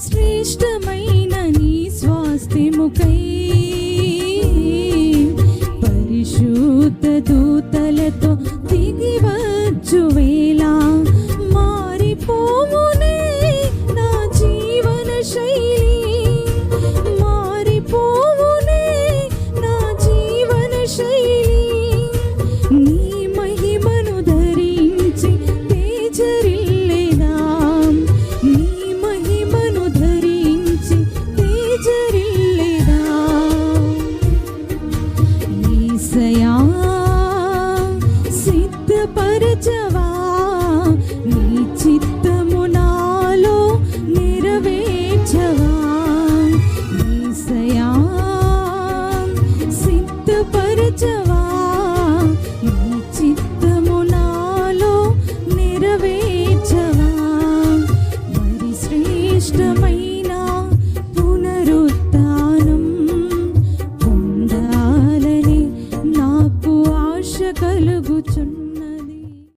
శ్రేష్టమైన నీ స్వాస్థ్యముకై పరిశుద్ధ దూతలతో దిగివచ్చు వేళ మారిపోవునే నా జీవన శైలి, మారిపోవునే నా జీవన శైలి. నీ మహిమను ధరించి తేజరిల్లేదా, నీ మహిమను ధరించి తేజరిల్లేదా. యేసయ్యా సిద్ధపరచవా, నీ చిత్తము నాలో నెరవేర్చవా. యేసయ్యా సిద్ధపరచవా, నీ చిత్తము నాలో నెరవేర్చవా. మరి శ్రేష్టమైన పునరుత్థానం పొందాలని నాకు ఆశ కలుగుచున్న